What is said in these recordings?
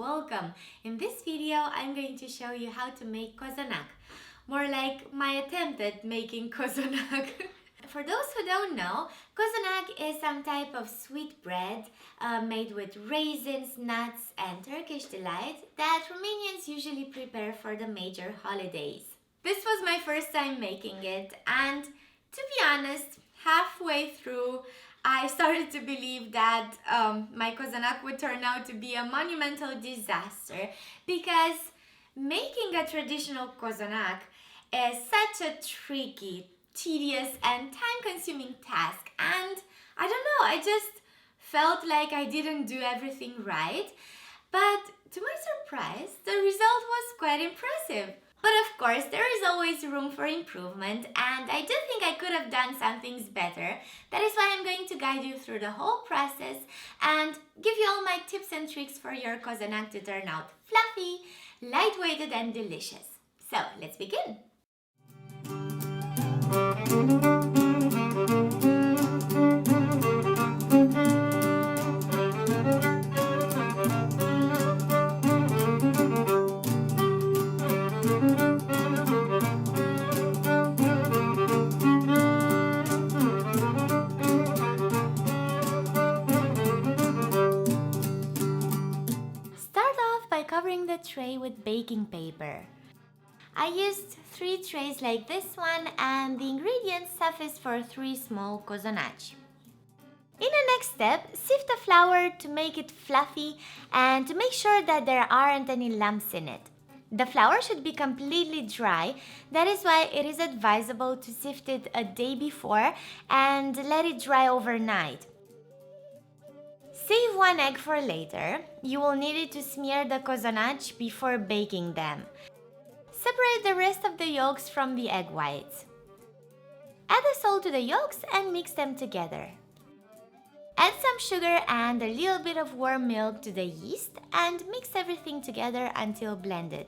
welcome! In this video, I'm going to show you how to make Cozonac. More like my attempt at making Cozonac. For those who don't know, Cozonac is some type of sweet bread made with raisins, nuts and Turkish delight that Romanians usually prepare for the major holidays. This was my first time making it, and to be honest, halfway through I started to believe that my Cozonac would turn out to be a monumental disaster, because making a traditional Cozonac is such a tricky, tedious and time-consuming task, and I don't know, I just felt like I didn't do everything right. But to my surprise, the result was quite impressive. But of course, there is always room for improvement, and I do think I could have done some things better. That is why I'm going to guide you through the whole process and give you all my tips and tricks for your Cozonac to turn out fluffy, light-weighted and delicious. So, let's begin! Covering the tray with baking paper. I used 3 trays like this one, and the ingredients suffice for 3 small Cozonac. In the next step, sift the flour to make it fluffy and to make sure that there aren't any lumps in it. The flour should be completely dry, that is why it is advisable to sift it a day before and let it dry overnight. Save 1 egg for later. You will need it to smear the Cozonac before baking them. Separate the rest of the yolks from the egg whites. Add the salt to the yolks and mix them together. Add some sugar and a little bit of warm milk to the yeast and mix everything together until blended.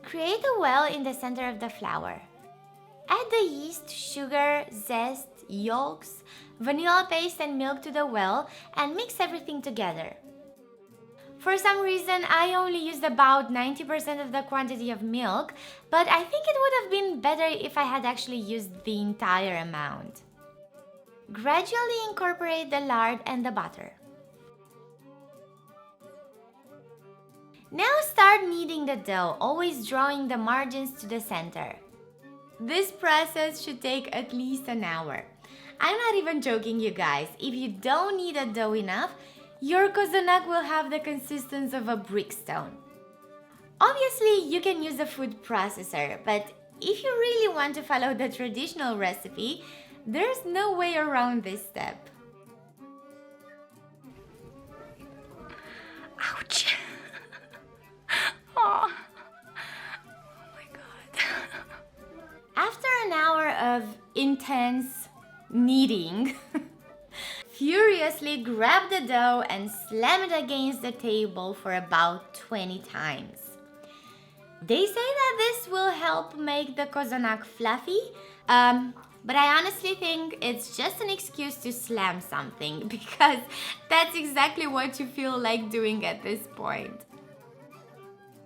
Create a well in the center of the flour. Add the yeast, sugar, zest, yolks, vanilla paste and milk to the well and mix everything together. For some reason, I only used about 90% of the quantity of milk, but I think it would have been better if I had actually used the entire amount. Gradually incorporate the lard and the butter. Now start kneading the dough, always drawing the margins to the center. This process should take at least an hour. I'm not even joking, you guys. If you don't knead the dough enough, your Cozonac will have the consistency of a brickstone. Obviously, you can use a food processor, but if you really want to follow the traditional recipe, there's no way around this step. Ouch! Oh my god. After an hour of intense kneading, furiously grab the dough and slam it against the table for about 20 times. They say that this will help make the Cozonac fluffy, but I honestly think it's just an excuse to slam something, because that's exactly what you feel like doing at this point.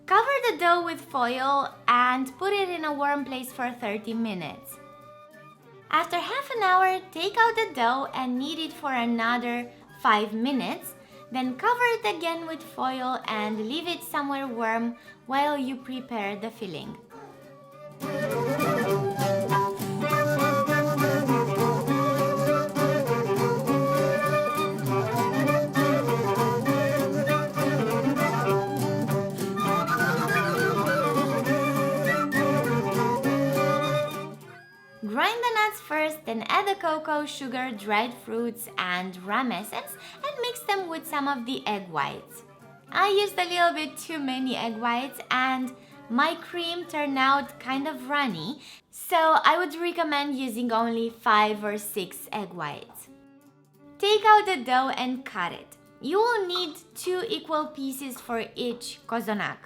Cover the dough with foil and put it in a warm place for 30 minutes. After half an hour, take out the dough and knead it for another 5 minutes, then cover it again with foil and leave it somewhere warm while you prepare the filling. Grind the nuts first, then add the cocoa, sugar, dried fruits and rum essence and mix them with some of the egg whites. I used a little bit too many egg whites and my cream turned out kind of runny, so I would recommend using only 5 or 6 egg whites. Take out the dough and cut it. You will need 2 equal pieces for each Cozonac.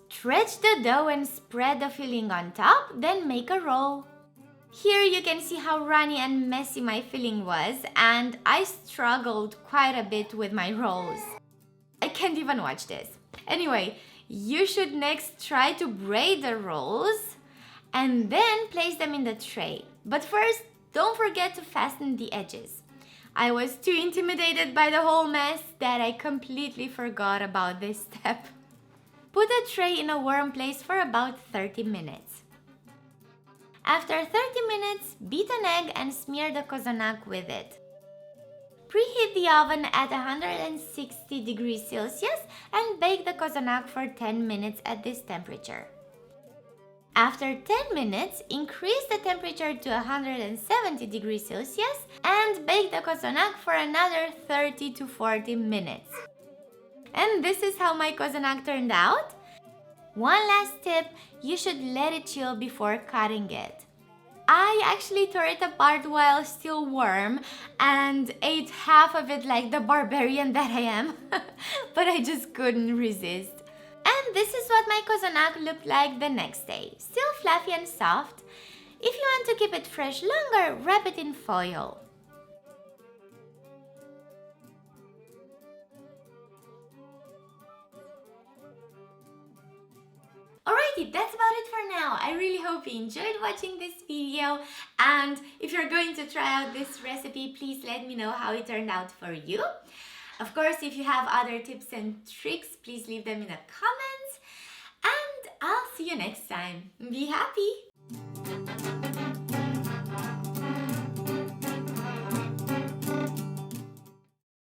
Stretch the dough and spread the filling on top, then make a roll. Here you can see how runny and messy my filling was, and I struggled quite a bit with my rolls. I can't even watch this. Anyway, you should next try to braid the rolls and then place them in the tray. But first, don't forget to fasten the edges. I was too intimidated by the whole mess that I completely forgot about this step. Put the tray in a warm place for about 30 minutes. After 30 minutes, beat an egg and smear the Cozonac with it. Preheat the oven at 160 degrees Celsius and bake the Cozonac for 10 minutes at this temperature. After 10 minutes, increase the temperature to 170 degrees Celsius and bake the Cozonac for another 30 to 40 minutes. And this is how my Cozonac turned out. One last tip, you should let it chill before cutting it. I actually tore it apart while still warm and ate half of it like the barbarian that I am, but I just couldn't resist. And this is what my Cozonac looked like the next day, still fluffy and soft. If you want to keep it fresh longer, wrap it in foil. Alrighty, that's about it for now. I really hope you enjoyed watching this video, and if you're going to try out this recipe, please let me know how it turned out for you. Of course, if you have other tips and tricks, please leave them in the comments, and I'll see you next time. Be happy!